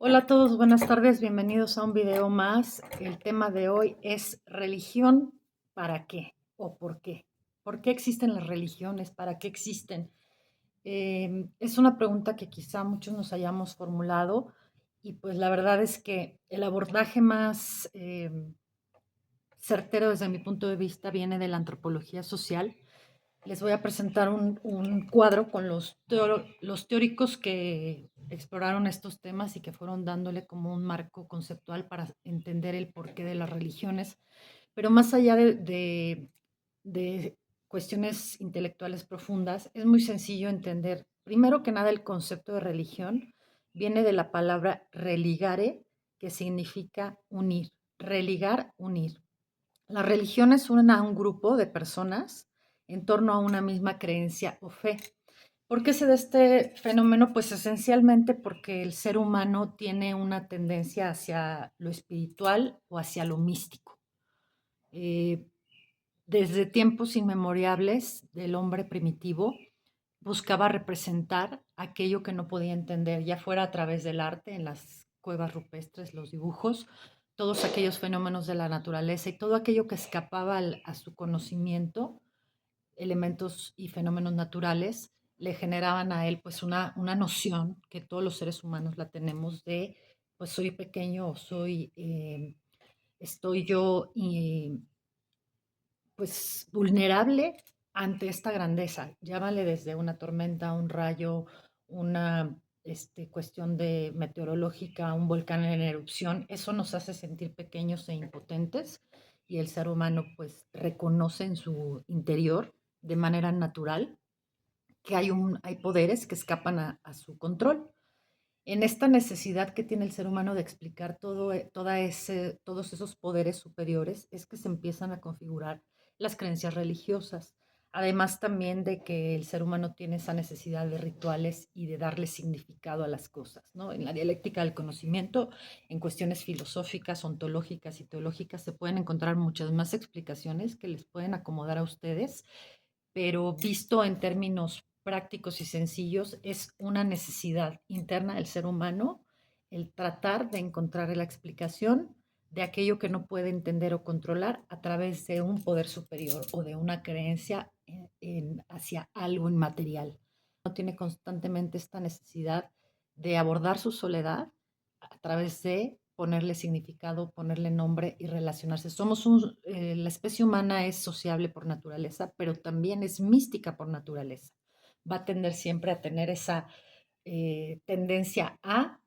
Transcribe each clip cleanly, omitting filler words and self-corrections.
Hola a todos, buenas tardes, bienvenidos a un video más. El tema de hoy es religión, ¿para qué o por qué? ¿Por qué existen las religiones? ¿Para qué existen? Es una pregunta que quizá muchos nos hayamos formulado y pues la verdad es que el abordaje más certero desde mi punto de vista viene de la antropología social. Les voy a presentar un cuadro con los teóricos que exploraron estos temas y que fueron dándole como un marco conceptual para entender el porqué de las religiones. Pero más allá de cuestiones intelectuales profundas, es muy sencillo entender, primero que nada, el concepto de religión viene de la palabra religare, que significa unir. Religar, unir. Las religiones unen a un grupo de personas en torno a una misma creencia o fe. ¿Por qué se da este fenómeno? Pues esencialmente porque el ser humano tiene una tendencia hacia lo espiritual o hacia lo místico. Eh, Desde tiempos inmemorables del hombre primitivo buscaba representar aquello que no podía entender, ya fuera a través del arte, en las cuevas rupestres, los dibujos, todos aquellos fenómenos de la naturaleza y todo aquello que escapaba a su conocimiento, elementos y fenómenos naturales, le generaban a él pues una noción que todos los seres humanos la tenemos de, pues soy pequeño o estoy yo pues vulnerable ante esta grandeza. Llámale desde una tormenta, un rayo, una cuestión de meteorológica, un volcán en erupción. Eso nos hace sentir pequeños e impotentes y el ser humano pues reconoce en su interior de manera natural que hay poderes que escapan a su control. En esta necesidad que tiene el ser humano de explicar todos esos poderes superiores es que se empiezan a configurar las creencias religiosas. Además también de que el ser humano tiene esa necesidad de rituales y de darle significado a las cosas, ¿no? En la dialéctica del conocimiento, en cuestiones filosóficas, ontológicas y teológicas, se pueden encontrar muchas más explicaciones que les pueden acomodar a ustedes, pero visto en términos prácticos y sencillos, es una necesidad interna del ser humano el tratar de encontrar la explicación de aquello que no puede entender o controlar a través de un poder superior o de una creencia hacia algo inmaterial. No tiene constantemente esta necesidad de abordar su soledad a través de ponerle significado, ponerle nombre y relacionarse. La especie humana es sociable por naturaleza, pero también es mística por naturaleza. Va a tender siempre a tener esa tendencia a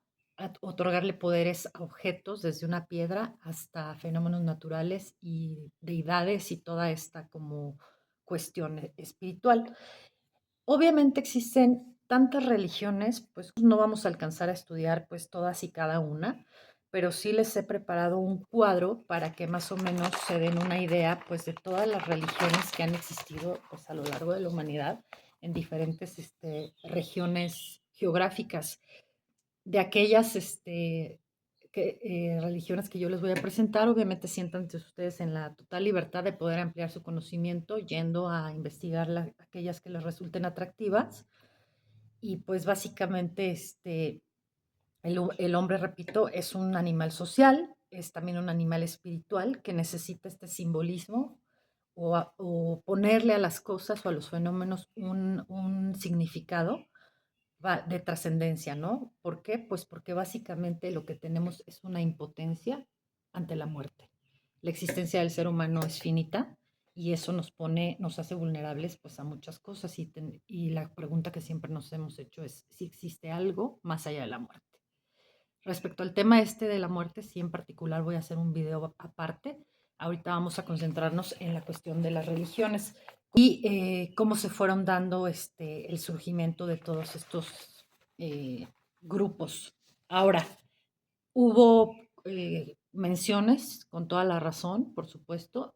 otorgarle poderes a objetos, desde una piedra hasta fenómenos naturales y deidades y toda esta como cuestión espiritual. Obviamente existen tantas religiones, pues no vamos a alcanzar a estudiar pues todas y cada una, pero sí les he preparado un cuadro para que más o menos se den una idea pues de todas las religiones que han existido pues a lo largo de la humanidad en diferentes regiones geográficas. De aquellas religiones que yo les voy a presentar, obviamente siéntanse ustedes en la total libertad de poder ampliar su conocimiento yendo a investigar aquellas que les resulten atractivas. Y pues básicamente el hombre, repito, es un animal social, es también un animal espiritual que necesita este simbolismo o ponerle a las cosas o a los fenómenos un significado de trascendencia, ¿no? ¿Por qué? Pues porque básicamente lo que tenemos es una impotencia ante la muerte. La existencia del ser humano es finita y eso nos hace vulnerables pues a muchas cosas y la pregunta que siempre nos hemos hecho es si existe algo más allá de la muerte. Respecto al tema de la muerte, sí en particular voy a hacer un video aparte. Ahorita vamos a concentrarnos en la cuestión de las religiones y cómo se fueron dando el surgimiento de todos estos grupos. Ahora, hubo menciones, con toda la razón, por supuesto,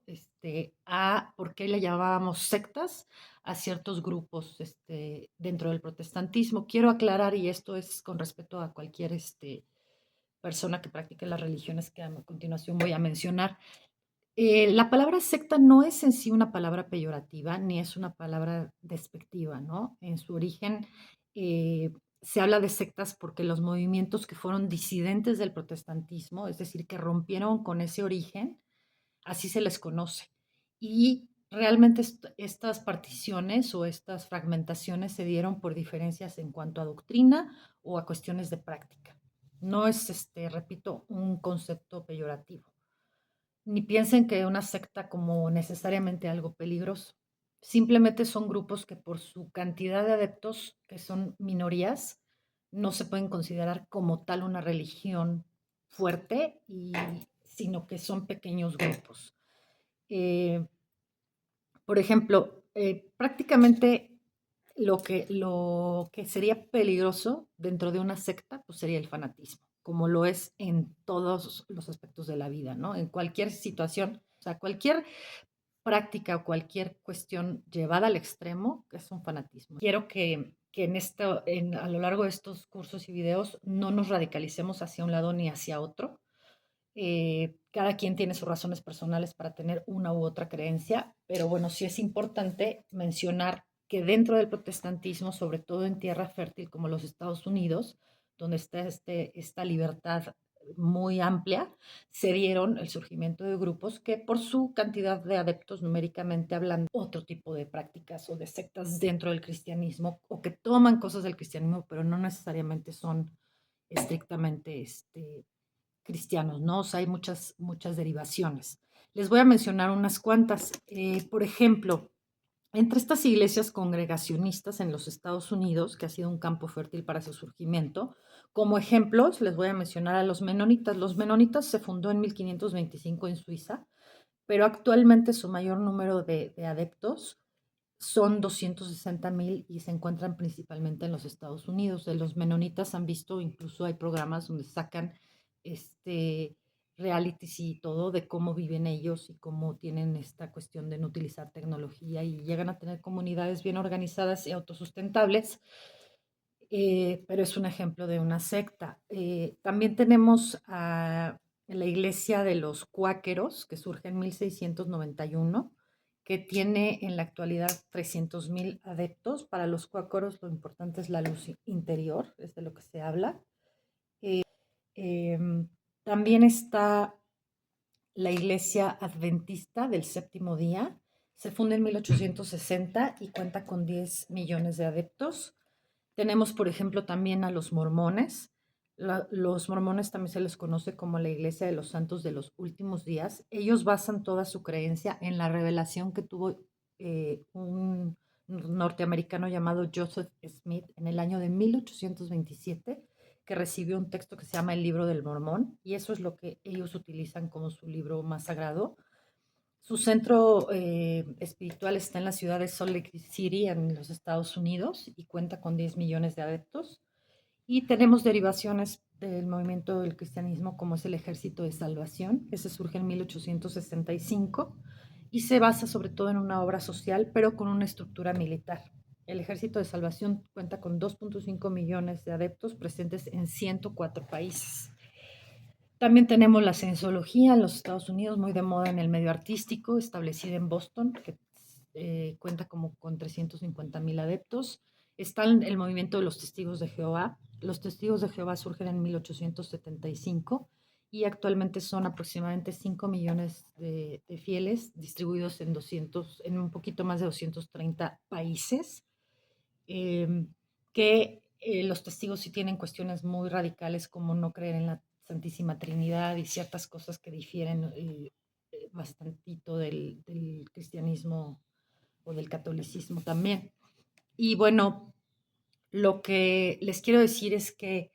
a por qué le llamábamos sectas a ciertos grupos dentro del protestantismo. Quiero aclarar, y esto es con respecto a cualquier persona que practique las religiones que a continuación voy a mencionar. La palabra secta no es en sí una palabra peyorativa ni es una palabra despectiva, ¿no? En su origen se habla de sectas porque los movimientos que fueron disidentes del protestantismo, es decir, que rompieron con ese origen, así se les conoce. Y realmente estas particiones o estas fragmentaciones se dieron por diferencias en cuanto a doctrina o a cuestiones de práctica. No es, repito, un concepto peyorativo. Ni piensen que una secta como necesariamente algo peligroso. Simplemente son grupos que por su cantidad de adeptos, que son minorías, no se pueden considerar como tal una religión fuerte, sino que son pequeños grupos. Eh, por ejemplo, prácticamente lo que sería peligroso dentro de una secta, pues sería el fanatismo, como lo es en todos los aspectos de la vida, ¿no? En cualquier situación, o sea, cualquier práctica o cualquier cuestión llevada al extremo es un fanatismo. Quiero que a lo largo de estos cursos y videos no nos radicalicemos hacia un lado ni hacia otro. Cada quien tiene sus razones personales para tener una u otra creencia, pero bueno, sí es importante mencionar que dentro del protestantismo, sobre todo en tierra fértil como los Estados Unidos, donde está esta libertad muy amplia, se dieron el surgimiento de grupos que por su cantidad de adeptos numéricamente hablan otro tipo de prácticas o de sectas dentro del cristianismo o que toman cosas del cristianismo, pero no necesariamente son estrictamente cristianos, ¿no? O sea, hay muchas derivaciones. Les voy a mencionar unas cuantas. Por ejemplo, entre estas iglesias congregacionistas en los Estados Unidos, que ha sido un campo fértil para su surgimiento, como ejemplos les voy a mencionar a los menonitas. Los menonitas se fundó en 1525 en Suiza, pero actualmente su mayor número de adeptos son 260,000 y se encuentran principalmente en los Estados Unidos. De los menonitas han visto, incluso hay programas donde sacan este realities y todo de cómo viven ellos y cómo tienen esta cuestión de no utilizar tecnología y llegan a tener comunidades bien organizadas y autosustentables, pero es un ejemplo de una secta. También tenemos a la iglesia de los cuáqueros, que surge en 1691, que tiene en la actualidad 300,000 adeptos. Para los cuáqueros lo importante es la luz interior, es de lo que se habla. Em, También está la iglesia adventista del séptimo día. Se funda en 1860 y cuenta con 10 millones de adeptos. Tenemos, por ejemplo, también a los mormones. Los mormones también se les conoce como la Iglesia de los Santos de los Últimos Días. Ellos basan toda su creencia en la revelación que tuvo un norteamericano llamado Joseph Smith en el año de 1827, que recibió un texto que se llama el Libro del Mormón, y eso es lo que ellos utilizan como su libro más sagrado. Su centro espiritual está en la ciudad de Salt Lake City, en los Estados Unidos, y cuenta con 10 millones de adeptos. Y tenemos derivaciones del movimiento del cristianismo, como es el Ejército de Salvación, que se surge en 1865 y se basa sobre todo en una obra social, pero con una estructura militar. El Ejército de Salvación cuenta con 2.5 millones de adeptos presentes en 104 países. También tenemos la cienciología en los Estados Unidos, muy de moda en el medio artístico, establecida en Boston, que cuenta como con 350,000 adeptos. Está el movimiento de los testigos de Jehová. Los testigos de Jehová surgen en 1875 y actualmente son aproximadamente 5 millones de fieles distribuidos en un poquito más de 230 países, eh, que los testigos sí tienen cuestiones muy radicales como no creer en la Santísima Trinidad y ciertas cosas que difieren bastantito del cristianismo o del catolicismo también. Y bueno, lo que les quiero decir es que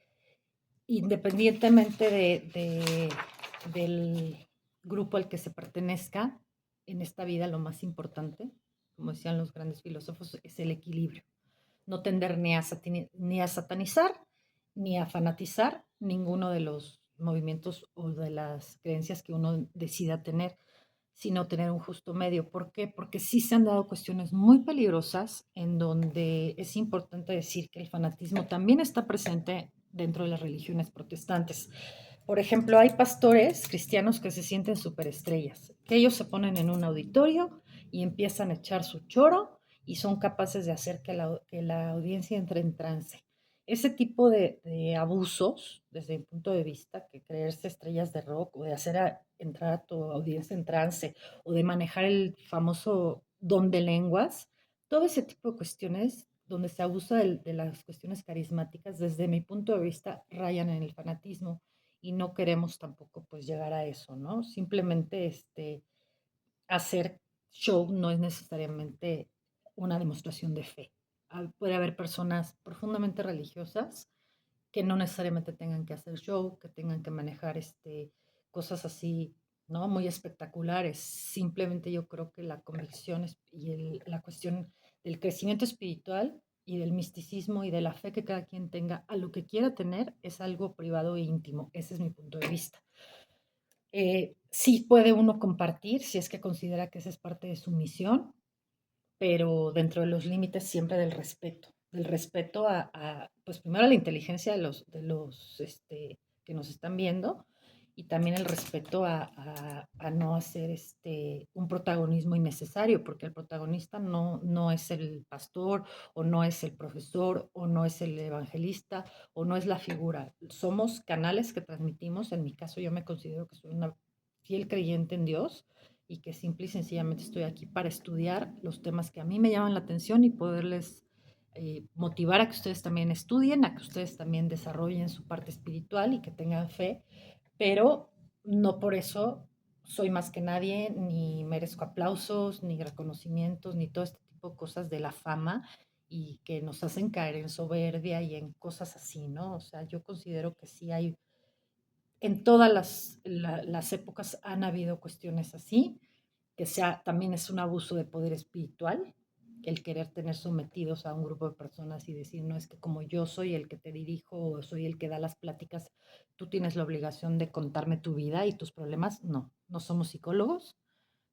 independientemente del grupo al que se pertenezca, en esta vida lo más importante, como decían los grandes filósofos, es el equilibrio. No tender ni a satanizar ni a fanatizar ninguno de los movimientos o de las creencias que uno decida tener, sino tener un justo medio. ¿Por qué? Porque sí se han dado cuestiones muy peligrosas en donde es importante decir que el fanatismo también está presente dentro de las religiones protestantes. Por ejemplo, hay pastores cristianos que se sienten superestrellas, que ellos se ponen en un auditorio y empiezan a echar su choro y son capaces de hacer que la audiencia entre en trance. ese tipo de abusos, desde mi punto de vista, que creerse estrellas de rock o de hacer entrar a tu audiencia en trance o de manejar el famoso don de lenguas, todo ese tipo de cuestiones donde se abusa de las cuestiones carismáticas, desde mi punto de vista, rayan en el fanatismo y no queremos tampoco pues llegar a eso, ¿no? Simplemente hacer show no es necesariamente una demostración de fe. Puede haber personas profundamente religiosas que no necesariamente tengan que hacer show, que tengan que manejar cosas así, ¿no? Muy espectaculares. Simplemente yo creo que la convicción y la cuestión del crecimiento espiritual y del misticismo y de la fe que cada quien tenga a lo que quiera tener es algo privado e íntimo. Ese es mi punto de vista. Sí puede uno compartir si es que considera que esa es parte de su misión, pero dentro de los límites siempre del respeto pues primero a la inteligencia de los que nos están viendo y también el respeto a no hacer un protagonismo innecesario, porque el protagonista no es el pastor o no es el profesor o no es el evangelista o no es la figura. Somos canales que transmitimos. En mi caso yo me considero que soy una fiel creyente en Dios y que simple y sencillamente estoy aquí para estudiar los temas que a mí me llaman la atención y poderles motivar a que ustedes también estudien, a que ustedes también desarrollen su parte espiritual y que tengan fe, pero no por eso soy más que nadie, ni merezco aplausos, ni reconocimientos, ni todo este tipo de cosas de la fama y que nos hacen caer en soberbia y en cosas así, ¿no? O sea, yo considero que sí hay en todas las épocas han habido cuestiones así, que sea, también es un abuso de poder espiritual, el querer tener sometidos a un grupo de personas y decir, no es que como yo soy el que te dirijo o soy el que da las pláticas, tú tienes la obligación de contarme tu vida y tus problemas. No, no somos psicólogos,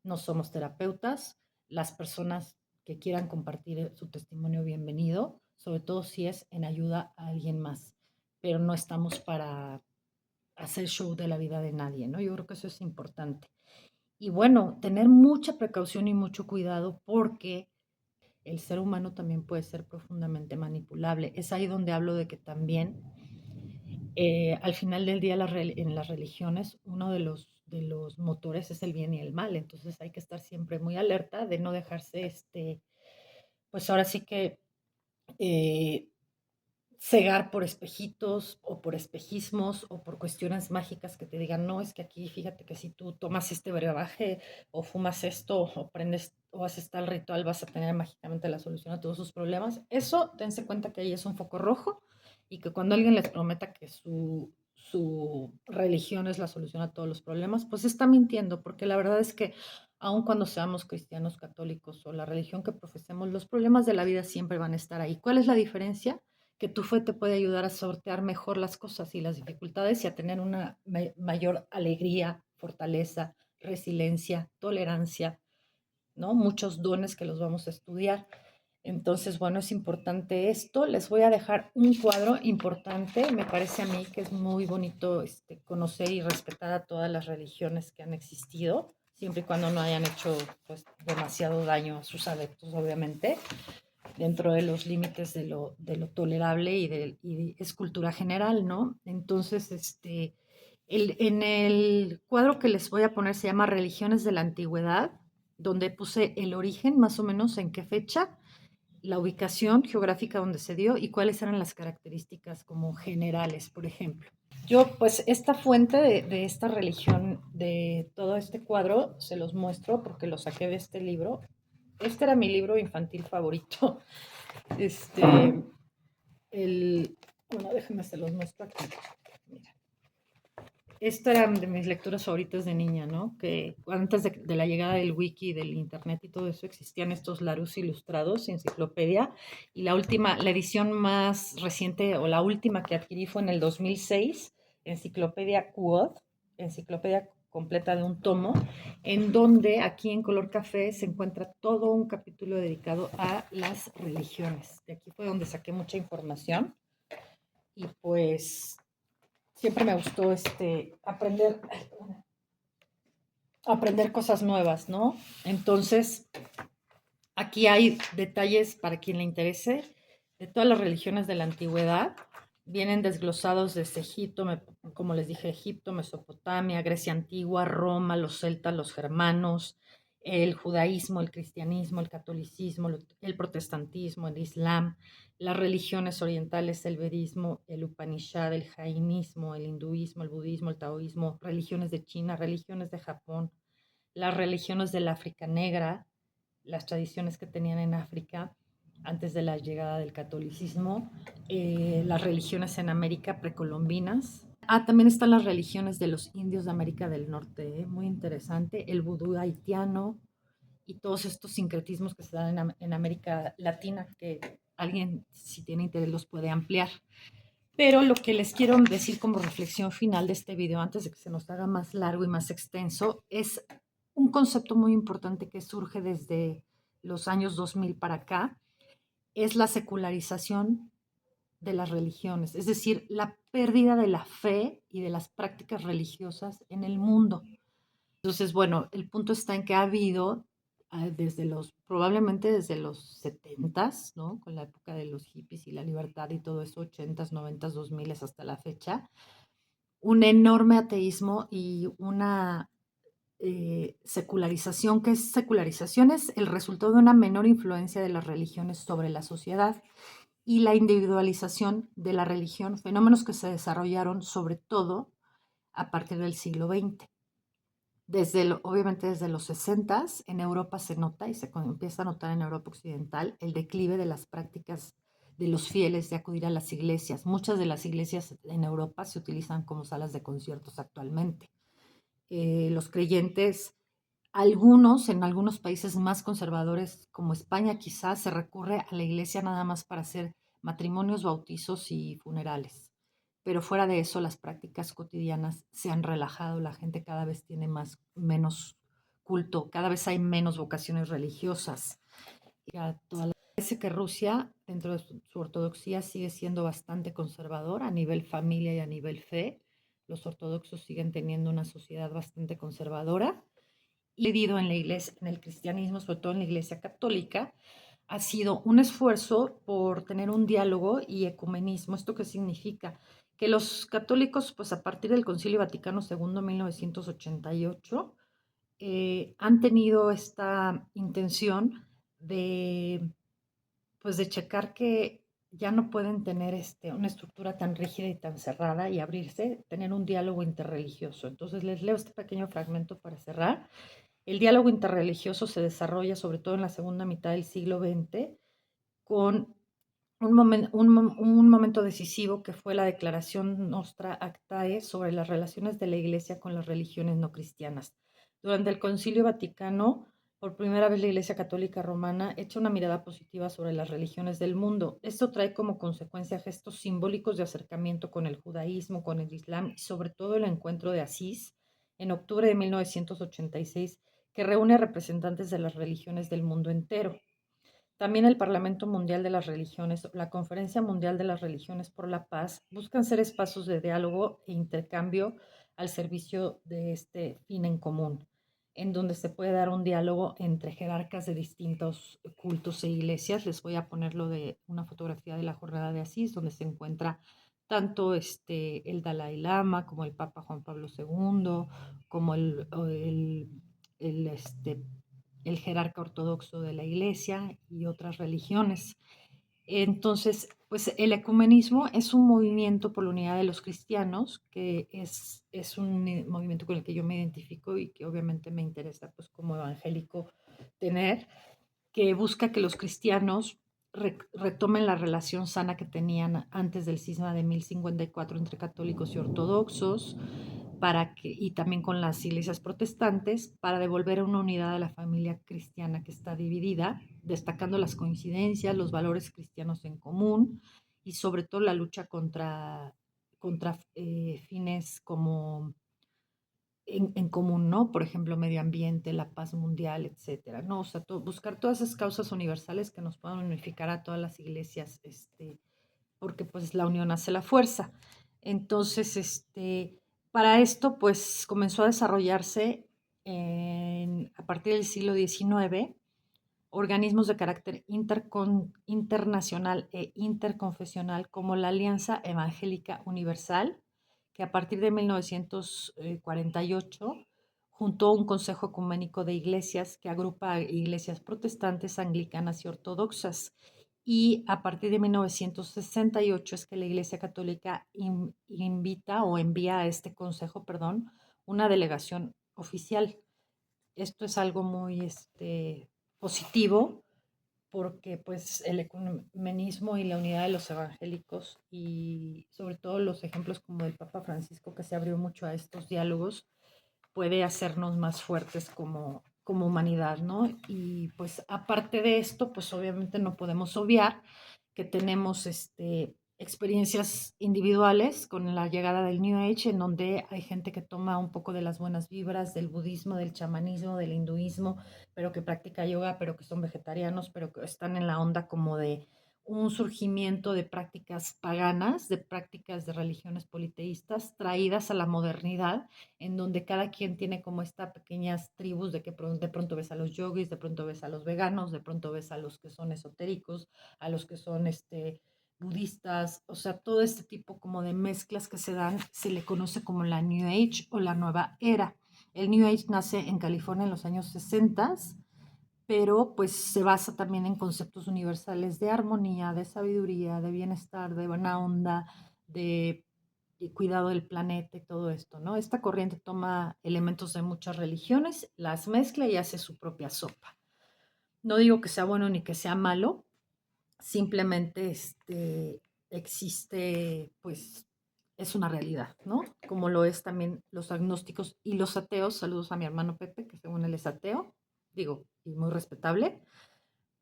no somos terapeutas. Las personas que quieran compartir su testimonio, bienvenido, sobre todo si es en ayuda a alguien más, pero no estamos para hacer show de la vida de nadie, ¿no? Yo creo que eso es importante. Y bueno, tener mucha precaución y mucho cuidado porque el ser humano también puede ser profundamente manipulable. Es ahí donde hablo de que también al final del día en las religiones uno de los motores es el bien y el mal. Entonces hay que estar siempre muy alerta de no dejarse, pues ahora sí que eh, cegar por espejitos o por espejismos o por cuestiones mágicas que te digan, no, es que aquí fíjate que si tú tomas este brebaje o fumas esto o prendes o haces tal ritual vas a tener mágicamente la solución a todos sus problemas. Eso, dense cuenta que ahí es un foco rojo y que cuando alguien les prometa que su religión es la solución a todos los problemas, pues está mintiendo, porque la verdad es que aun cuando seamos cristianos, católicos o la religión que profesemos, los problemas de la vida siempre van a estar ahí. ¿Cuál es la diferencia? Que tu fe te puede ayudar a sortear mejor las cosas y las dificultades y a tener una mayor alegría, fortaleza, resiliencia, tolerancia, ¿no? Muchos dones que los vamos a estudiar. Entonces, bueno, es importante esto. Les voy a dejar un cuadro importante. Me parece a mí que es muy bonito conocer y respetar a todas las religiones que han existido, siempre y cuando no hayan hecho pues, demasiado daño a sus adeptos, obviamente dentro de los límites de lo tolerable y es cultura general, ¿no? Entonces, en el cuadro que les voy a poner se llama Religiones de la Antigüedad, donde puse el origen, más o menos en qué fecha, la ubicación geográfica donde se dio y cuáles eran las características como generales, por ejemplo. Yo, pues, esta fuente de esta religión, de todo este cuadro, se los muestro porque lo saqué de este libro. Este era mi libro infantil favorito. Este, bueno, déjenme se los muestro aquí. Mira. Esta era de mis lecturas favoritas de niña, ¿no? Que antes de la llegada del wiki, del internet y todo eso, existían estos Larousse ilustrados, enciclopedia, y la edición más reciente o la última que adquirí fue en el 2006, enciclopedia Quod, enciclopedia completa de un tomo, en donde aquí en color café se encuentra todo un capítulo dedicado a las religiones. De aquí fue donde saqué mucha información y pues siempre me gustó aprender cosas nuevas, ¿no? Entonces, aquí hay detalles para quien le interese de todas las religiones de la antigüedad. Vienen desglosados desde Egipto, como les dije, Egipto, Mesopotamia, Grecia antigua, Roma, los celtas, los germanos, el judaísmo, el cristianismo, el catolicismo, el protestantismo, el islam, las religiones orientales, el vedismo, el Upanishad, el jainismo, el hinduismo, el budismo, el taoísmo, religiones de China, religiones de Japón, las religiones del África negra, las tradiciones que tenían en África antes de la llegada del catolicismo, las religiones en América precolombinas. También están las religiones de los indios de América del Norte, muy interesante, el vudú haitiano y todos estos sincretismos que se dan en América Latina, que alguien, si tiene interés, los puede ampliar. Pero lo que les quiero decir como reflexión final de este video, antes de que se nos haga más largo y más extenso, es un concepto muy importante que surge desde los años 2000 para acá, es la secularización de las religiones, es decir, la pérdida de la fe y de las prácticas religiosas en el mundo. Entonces, bueno, el punto está en que ha habido probablemente desde los 70s, ¿no? Con la época de los hippies y la libertad y todo eso, 80s, 90s, 2000s hasta la fecha, un enorme ateísmo y una secularización. ¿Qué es secularización? Es el resultado de una menor influencia de las religiones sobre la sociedad y la individualización de la religión, fenómenos que se desarrollaron sobre todo a partir del siglo XX. Obviamente desde los 60 en Europa se nota y se empieza a notar en Europa Occidental el declive de las prácticas de los fieles de acudir a las iglesias. Muchas de las iglesias en Europa se utilizan como salas de conciertos actualmente. Los creyentes, en algunos países más conservadores como España quizás, se recurre a la iglesia nada más para hacer matrimonios, bautizos y funerales. Pero fuera de eso, las prácticas cotidianas se han relajado, la gente cada vez tiene menos culto, cada vez hay menos vocaciones religiosas. Parece que Rusia, dentro de su ortodoxia, sigue siendo bastante conservadora a nivel familia y a nivel fe. Los ortodoxos siguen teniendo una sociedad bastante conservadora. Y pedido en la iglesia, en el cristianismo, sobre todo en la iglesia católica, ha sido un esfuerzo por tener un diálogo y ecumenismo. ¿Esto qué significa? Que los católicos, pues a partir del Concilio Vaticano II, 1988, han tenido esta intención de, pues de checar que ya no pueden tener una estructura tan rígida y tan cerrada y abrirse, tener un diálogo interreligioso. Entonces les leo este pequeño fragmento para cerrar. El diálogo interreligioso se desarrolla sobre todo en la segunda mitad del siglo XX con un momento decisivo que fue la declaración Nostra Actae sobre las relaciones de la Iglesia con las religiones no cristianas. Durante el Concilio Vaticano, por primera vez la Iglesia Católica Romana echa una mirada positiva sobre las religiones del mundo. Esto trae como consecuencia gestos simbólicos de acercamiento con el judaísmo, con el islam y sobre todo el encuentro de Asís en octubre de 1986, que reúne a representantes de las religiones del mundo entero. También el Parlamento Mundial de las Religiones, la Conferencia Mundial de las Religiones por la Paz, buscan ser espacios de diálogo e intercambio al servicio de este fin en común, en donde se puede dar un diálogo entre jerarcas de distintos cultos e iglesias. Les voy a poner de una fotografía de la Jornada de Asís, donde se encuentra tanto el Dalai Lama como el Papa Juan Pablo II, como el jerarca ortodoxo de la iglesia y otras religiones. Entonces, pues el ecumenismo es un movimiento por la unidad de los cristianos, que es un movimiento con el que yo me identifico y que obviamente me interesa pues como evangélico tener, que busca que los cristianos retomen la relación sana que tenían antes del cisma de 1054 entre católicos y ortodoxos, y también con las iglesias protestantes, para devolver una unidad a la familia cristiana que está dividida, destacando las coincidencias, los valores cristianos en común y sobre todo la lucha contra fines como en común, ¿no? Por ejemplo, medio ambiente, la paz mundial, etcétera, ¿no? O sea, buscar todas esas causas universales que nos puedan unificar a todas las iglesias, porque pues la unión hace la fuerza. Entonces, para esto, pues comenzó a desarrollarse a partir del siglo XIX organismos de carácter internacional e interconfesional como la Alianza Evangélica Universal, que a partir de 1948 juntó un Consejo Ecuménico de Iglesias que agrupa a iglesias protestantes, anglicanas y ortodoxas. Y a partir de 1968 es que la Iglesia Católica invita o envía a este consejo, perdón, una delegación oficial. Esto es algo muy positivo porque pues el ecumenismo y la unidad de los evangélicos y sobre todo los ejemplos como del Papa Francisco, que se abrió mucho a estos diálogos, puede hacernos más fuertes como humanidad, ¿no? Y pues aparte de esto, pues obviamente no podemos obviar que tenemos experiencias individuales con la llegada del New Age, en donde hay gente que toma un poco de las buenas vibras del budismo, del chamanismo, del hinduismo, pero que practica yoga, pero que son vegetarianos, pero que están en la onda como de un surgimiento de prácticas paganas, de prácticas de religiones politeístas traídas a la modernidad, en donde cada quien tiene como estas pequeñas tribus de que de pronto ves a los yogis, de pronto ves a los veganos, de pronto ves a los que son esotéricos, a los que son budistas, o sea, todo este tipo como de mezclas que se dan, se le conoce como la New Age o la nueva era. El New Age nace en California en los años 60, pero pues se basa también en conceptos universales de armonía, de sabiduría, de bienestar, de buena onda, de cuidado del planeta y todo esto, ¿no? Esta corriente toma elementos de muchas religiones, las mezcla y hace su propia sopa. No digo que sea bueno ni que sea malo, simplemente existe, pues es una realidad, ¿no? Como lo es también los agnósticos y los ateos. Saludos a mi hermano Pepe, que según él es ateo, digo, y muy respetable,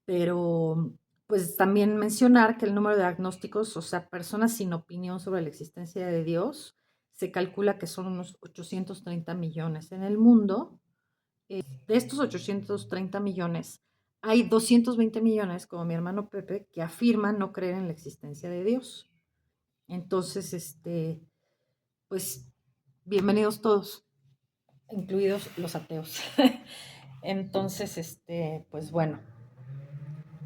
pero pues también mencionar que el número de agnósticos, o sea, personas sin opinión sobre la existencia de Dios, se calcula que son unos 830 millones en el mundo. De estos 830 millones, hay 220 millones, como mi hermano Pepe, que afirman no creer en la existencia de Dios. Entonces, pues, bienvenidos todos, incluidos los ateos. Entonces, pues bueno,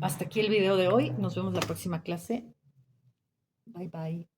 hasta aquí el video de hoy. Nos vemos la próxima clase. Bye bye.